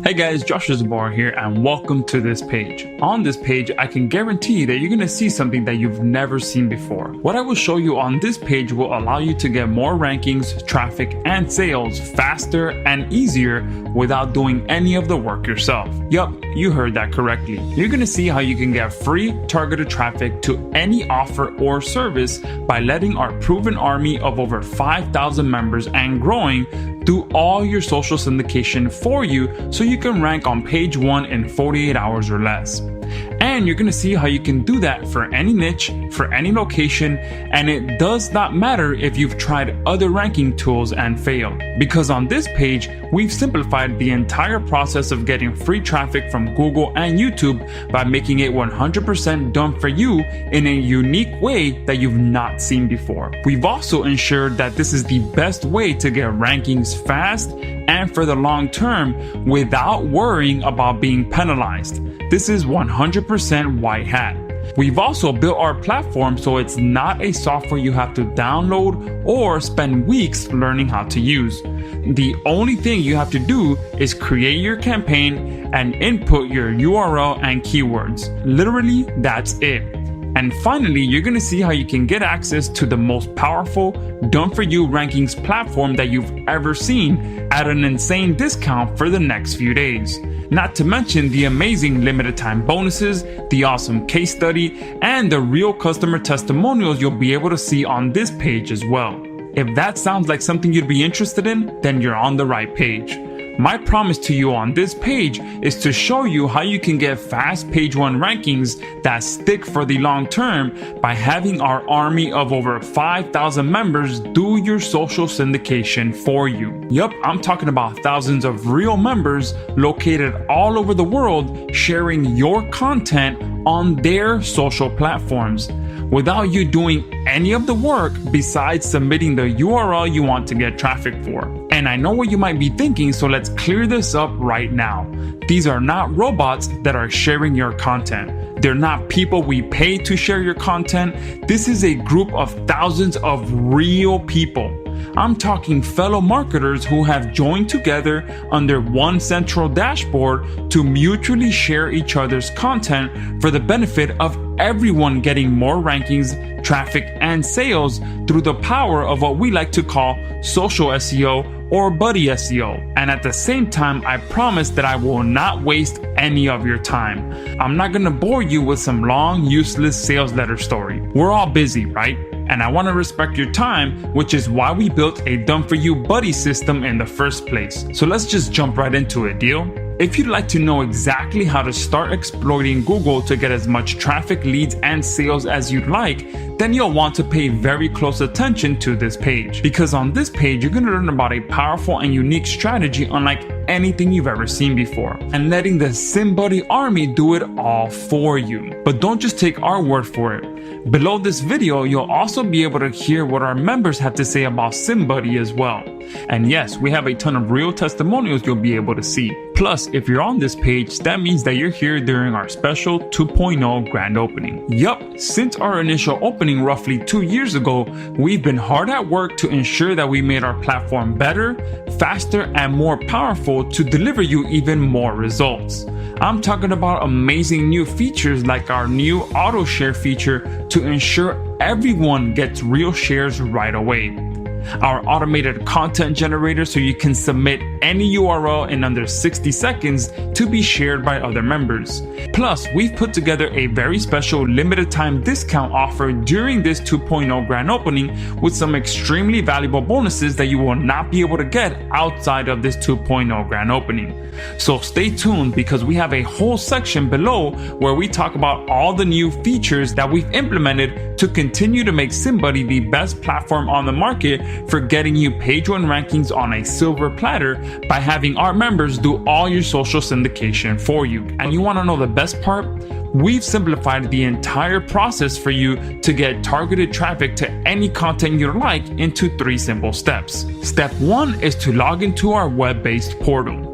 Hey guys, Josh Bar here and welcome to this page. On this page, I can guarantee that you're going to see something that you've never seen before. What I will show you on this page will allow you to get more rankings, traffic, and sales faster and easier without doing any of the work yourself. Yup, you heard that correctly. You're going to see how you can get free targeted traffic to any offer or service by letting our proven army of over 5,000 members and growing do all your social syndication for you so you can rank on page 1 in 48 hours or less. And you're going to see how you can do that for any niche, for any location, and it does not matter if you've tried other ranking tools and failed. Because on this page, we've simplified the entire process of getting free traffic from Google and YouTube by making it 100% done for you in a unique way that you've not seen before. We've also ensured that this is the best way to get rankings fast and for the long term without worrying about being penalized. This is 100% white hat. We've also built our platform so it's not a software you have to download or spend weeks learning how to use. The only thing you have to do is create your campaign and input your URL and keywords. Literally, that's it. And finally, you're going to see how you can get access to the most powerful done-for-you rankings platform that you've ever seen at an insane discount for the next few days. Not to mention the amazing limited time bonuses, the awesome case study, and the real customer testimonials you'll be able to see on this page as well. If that sounds like something you'd be interested in, then you're on the right page. My promise to you on this page is to show you how you can get fast page 1 rankings that stick for the long term by having our army of over 5,000 members do your social syndication for you. Yup, I'm talking about thousands of real members located all over the world sharing your content on their social platforms without you doing any of the work besides submitting the URL you want to get traffic for. And I know what you might be thinking, so let's clear this up right now. These are not robots that are sharing your content. They're not people we pay to share your content. This is a group of thousands of real people. I'm talking fellow marketers who have joined together under one central dashboard to mutually share each other's content for the benefit of everyone getting more rankings, traffic, and sales through the power of what we like to call social SEO or buddy SEO. And at the same time, I promise that I will not waste any of your time. I'm not gonna bore you with some long, useless sales letter story. We're all busy, right? And I want to respect your time, which is why we built a done-for-you buddy system in the first place. So let's just jump right into it, deal? If you'd like to know exactly how to start exploiting Google to get as much traffic, leads, and sales as you'd like, then you'll want to pay very close attention to this page. Because on this page, you're going to learn about a powerful and unique strategy unlike anything you've ever seen before, and letting the SyndBuddy army do it all for you. But don't just take our word for it. Below this video, you'll also be able to hear what our members have to say about SyndBuddy as well. And yes, we have a ton of real testimonials you'll be able to see. Plus, if you're on this page, that means that you're here during our special 2.0 grand opening. Yup, since our initial opening roughly 2 years ago, we've been hard at work to ensure that we made our platform better, faster, and more powerful to deliver you even more results. I'm talking about amazing new features like our new auto share feature to ensure everyone gets real shares right away. Our automated content generator so you can submit any URL in under 60 seconds to be shared by other members. Plus, we've put together a very special limited time discount offer during this 2.0 grand opening with some extremely valuable bonuses that you will not be able to get outside of this 2.0 grand opening. So stay tuned because we have a whole section below where we talk about all the new features that we've implemented to continue to make SyndBuddy the best platform on the market for getting you page 1 rankings on a silver platter by having our members do all your social syndication for you. And you want to know the best part? We've simplified the entire process for you to get targeted traffic to any content you like into 3 simple steps. Step 1 is to log into our web-based portal.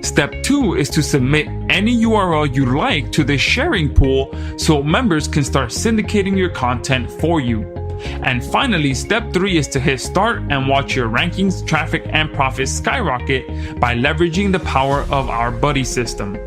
Step 2 is to submit any URL you like to the sharing pool so members can start syndicating your content for you. And finally, step 3 is to hit start and watch your rankings, traffic, and profits skyrocket by leveraging the power of our buddy system.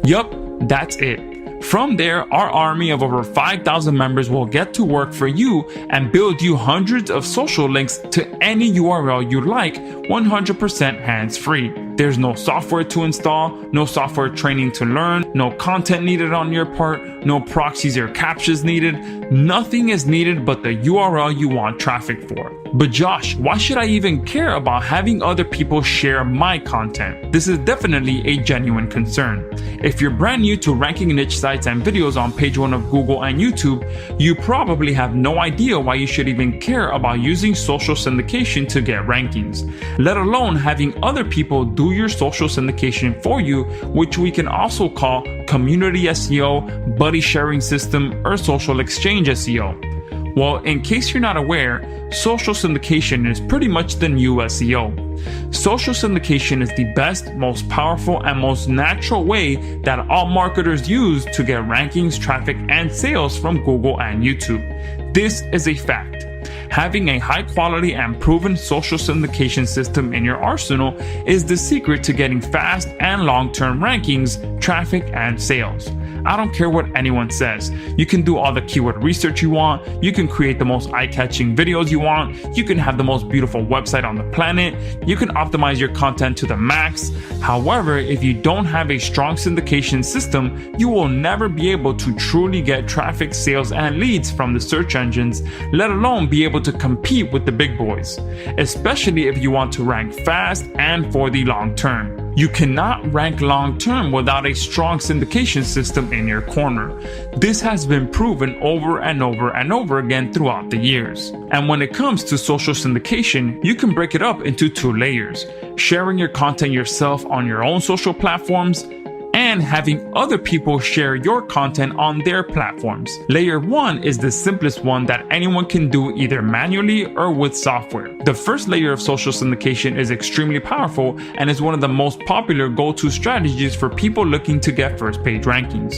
Yup, that's it. From there, our army of over 5,000 members will get to work for you and build you hundreds of social links to any URL you like, 100% hands-free. There's no software to install, no software training to learn, no content needed on your part, no proxies or captchas needed. Nothing is needed but the URL you want traffic for. But Josh, why should I even care about having other people share my content? This is definitely a genuine concern. If you're brand new to ranking niche sites and videos on page 1 of Google and YouTube, you probably have no idea why you should even care about using social syndication to get rankings, let alone having other people do your social syndication for you, which we can also call community SEO, buddy sharing system, or social exchange SEO. Well, in case you're not aware, social syndication is pretty much the new SEO. Social syndication is the best, most powerful, and most natural way that all marketers use to get rankings, traffic, and sales from Google and YouTube. This is a fact. Having a high quality and proven social syndication system in your arsenal is the secret to getting fast and long-term rankings, traffic, and sales. I don't care what anyone says. You can do all the keyword research you want, you can create the most eye-catching videos you want, you can have the most beautiful website on the planet, you can optimize your content to the max. However, if you don't have a strong syndication system, you will never be able to truly get traffic, sales, and leads from the search engines, let alone be able to compete with the big boys, especially if you want to rank fast and for the long term. You cannot rank long term without a strong syndication system in your corner. This has been proven over and over and over again throughout the years. And when it comes to social syndication, you can break it up into 2 layers: sharing your content yourself on your own social platforms, and having other people share your content on their platforms. Layer 1 is the simplest one that anyone can do either manually or with software. The first layer of social syndication is extremely powerful and is one of the most popular go-to strategies for people looking to get first page rankings.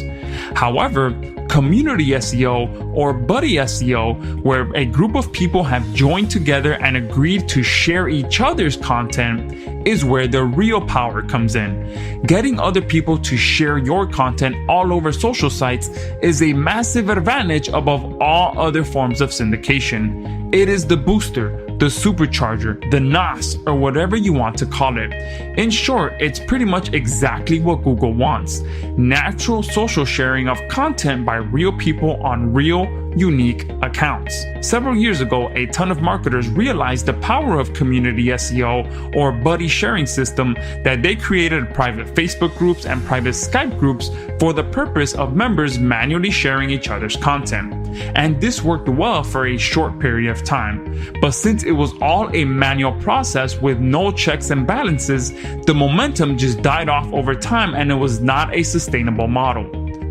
However, community SEO or buddy SEO, where a group of people have joined together and agreed to share each other's content, is where the real power comes in. Getting other people to share your content all over social sites is a massive advantage above all other forms of syndication. It is the booster, the supercharger, the NOS, or whatever you want to call it. In short, it's pretty much exactly what Google wants: natural social sharing of content by real people on real, unique accounts. Several years ago, a ton of marketers realized the power of community SEO or buddy sharing system that they created private Facebook groups and private Skype groups for the purpose of members manually sharing each other's content. And this worked well for a short period of time. But since it was all a manual process with no checks and balances, the momentum just died off over time and it was not a sustainable model.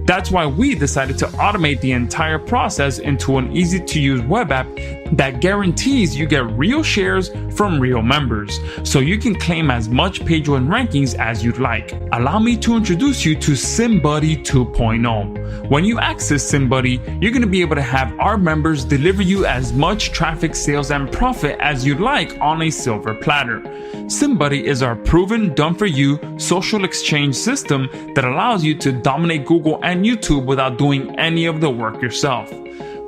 That's why we decided to automate the entire process into an easy-to-use web app that guarantees you get real shares from real members, so you can claim as much page 1 rankings as you'd like. Allow me to introduce you to SyndBuddy 2.0. When you access SyndBuddy, you're going to be able to have our members deliver you as much traffic, sales, and profit as you'd like on a silver platter. SyndBuddy is our proven, done-for-you social exchange system that allows you to dominate Google and YouTube without doing any of the work yourself.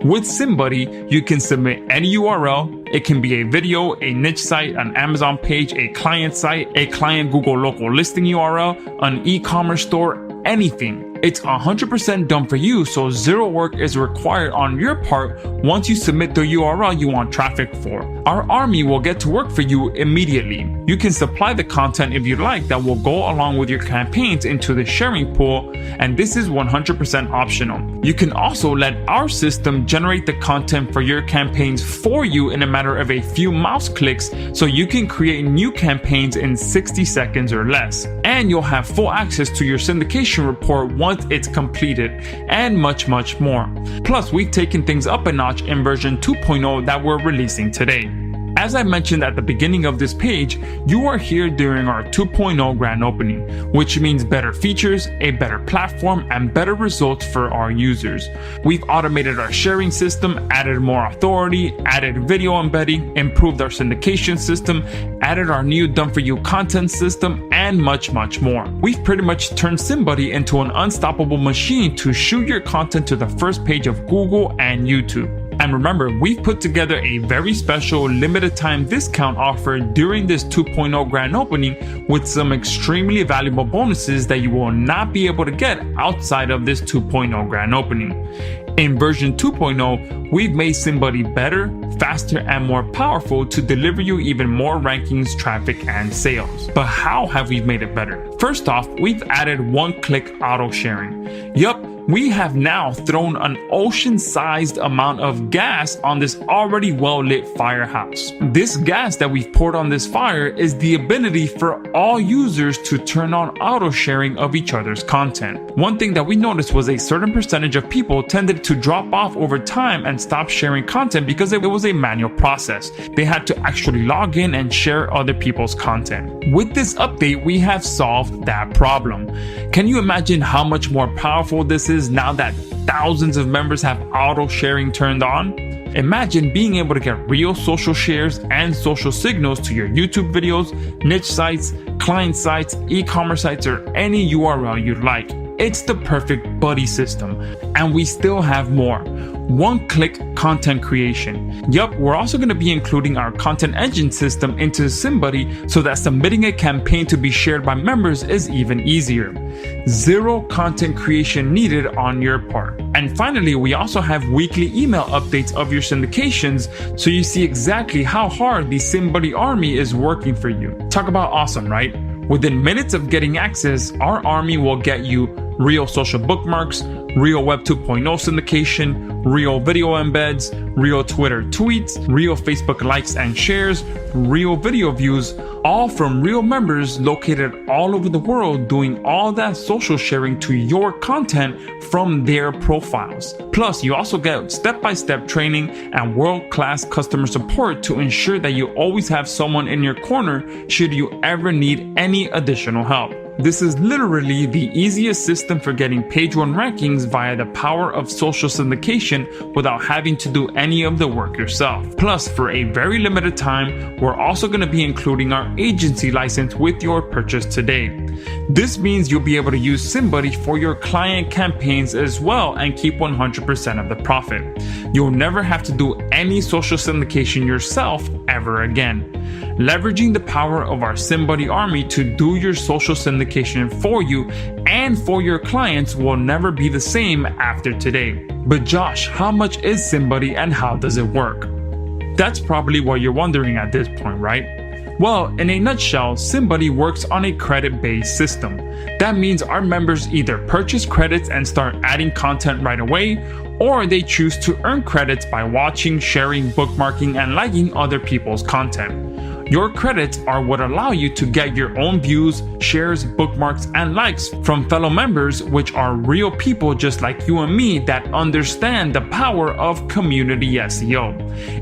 With SyndBuddy, you can submit any URL. It can be a video, a niche site, an Amazon page, a client site, a client Google local listing URL, an e-commerce store, anything. It's 100% done for you, so zero work is required on your part once you submit the URL you want traffic for. Our army will get to work for you immediately. You can supply the content if you like that will go along with your campaigns into the sharing pool, and this is 100% optional. You can also let our system generate the content for your campaigns for you in a matter of a few mouse clicks, so you can create new campaigns in 60 seconds or less. And you'll have full access to your syndication report once it's completed, and much more. Plus, we've taken things up a notch in version 2.0 that we're releasing today. As I mentioned at the beginning of this page, you are here during our 2.0 grand opening, which means better features, a better platform, and better results for our users. We've automated our sharing system, added more authority, added video embedding, improved our syndication system, added our new done-for-you content system, and much more. We've pretty much turned SyndBuddy into an unstoppable machine to shoot your content to the first page of Google and YouTube. And remember, we've put together a very special limited time discount offer during this 2.0 grand opening with some extremely valuable bonuses that you will not be able to get outside of this 2.0 grand opening. In version 2.0, we've made SyndBuddy better, faster, and more powerful to deliver you even more rankings, traffic, and sales. But how have we made it better? First off, we've added one-click auto sharing. Yup, we have now thrown an ocean-sized amount of gas on this already well-lit firehouse. This gas that we've poured on this fire is the ability for all users to turn on auto sharing of each other's content. One thing that we noticed was a certain percentage of people tended to drop off over time and stop sharing content because it was a manual process. They had to actually log in and share other people's content. With this update, we have solved that problem. Can you imagine how much more powerful this is now that thousands of members have auto sharing turned on? Imagine being able to get real social shares and social signals to your YouTube videos, niche sites, client sites, e-commerce sites, or any URL you'd like. It's the perfect buddy system, and we still have more. One-click content creation. Yup, we're also going to be including our content engine system into SyndBuddy so that submitting a campaign to be shared by members is even easier. Zero content creation needed on your part. And finally, we also have weekly email updates of your syndications so you see exactly how hard the SyndBuddy army is working for you. Talk about awesome, right? Within minutes of getting access, our army will get you real social bookmarks, real Web 2.0 syndication, real video embeds, real Twitter tweets, real Facebook likes and shares, real video views, all from real members located all over the world doing all that social sharing to your content from their profiles. Plus, you also get step-by-step training and world-class customer support to ensure that you always have someone in your corner should you ever need any additional help. This is literally the easiest system for getting page 1 rankings via the power of social syndication without having to do any of the work yourself. Plus, for a very limited time, we're also going to be including our agency license with your purchase today. This means you'll be able to use SyndBuddy for your client campaigns as well and keep 100% of the profit. You'll never have to do any social syndication yourself ever again. Leveraging the power of our SyndBuddy army to do your social syndication for you and for your clients will never be the same after today. But Josh, how much is SyndBuddy and how does it work? That's probably what you're wondering at this point, right? Well, in a nutshell, SyndBuddy works on a credit-based system. That means our members either purchase credits and start adding content right away, or they choose to earn credits by watching, sharing, bookmarking, and liking other people's content. Your credits are what allow you to get your own views, shares, bookmarks, and likes from fellow members, which are real people just like you and me that understand the power of community SEO.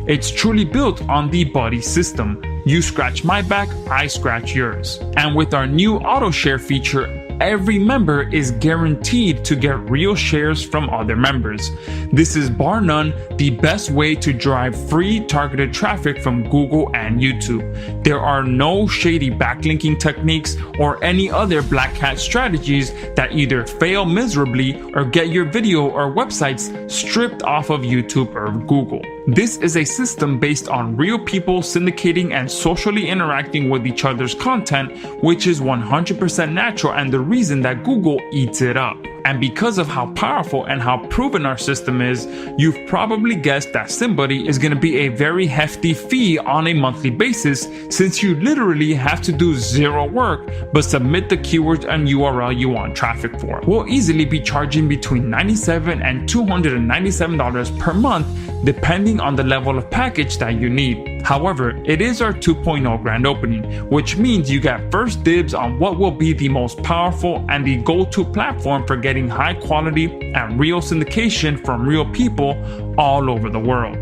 It's truly built on the buddy system. You scratch my back, I scratch yours. And with our new auto share feature, every member is guaranteed to get real shares from other members. This is bar none the best way to drive free targeted traffic from Google and YouTube. There are no shady backlinking techniques or any other black hat strategies that either fail miserably or get your video or websites stripped off of YouTube or Google. This is a system based on real people syndicating and socially interacting with each other's content, which is 100% natural and the reason that Google eats it up. And because of how powerful and how proven our system is, you've probably guessed that SyndBuddy is going to be a very hefty fee on a monthly basis, since you literally have to do zero work but submit the keywords and URL you want traffic for. We'll easily be charging between $97 and $297 per month depending on the level of package that you need. However, it is our 2.0 grand opening, which means you get first dibs on what will be the most powerful and the go-to platform for getting high quality and real syndication from real people all over the world.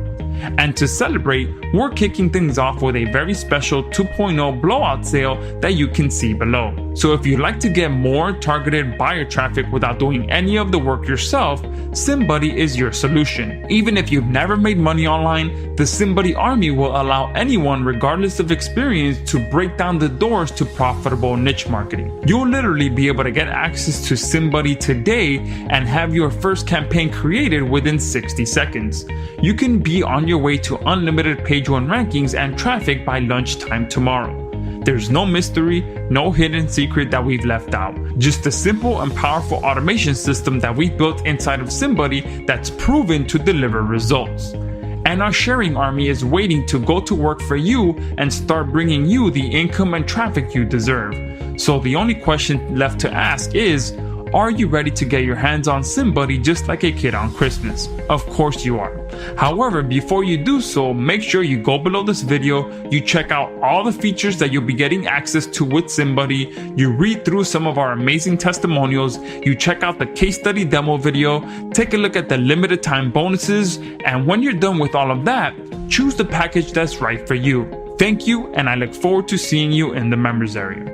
And to celebrate, we're kicking things off with a very special 2.0 blowout sale that you can see below. So if you'd like to get more targeted buyer traffic without doing any of the work yourself, SyndBuddy is your solution. Even if you've never made money online, the SyndBuddy Army will allow anyone, regardless of experience, to break down the doors to profitable niche marketing. You'll literally be able to get access to SyndBuddy today and have your first campaign created within 60 seconds. You can be on your way to unlimited page 1 rankings and traffic by lunchtime tomorrow. There's no mystery, no hidden secret that we've left out. Just a simple and powerful automation system that we built inside of SyndBuddy that's proven to deliver results. And our sharing army is waiting to go to work for you and start bringing you the income and traffic you deserve. So the only question left to ask is, are you ready to get your hands on SyndBuddy just like a kid on Christmas? Of course you are. However, before you do so, make sure you go below this video, you check out all the features that you'll be getting access to with SyndBuddy, you read through some of our amazing testimonials, you check out the case study demo video, take a look at the limited time bonuses, and when you're done with all of that, choose the package that's right for you. Thank you, and I look forward to seeing you in the members area.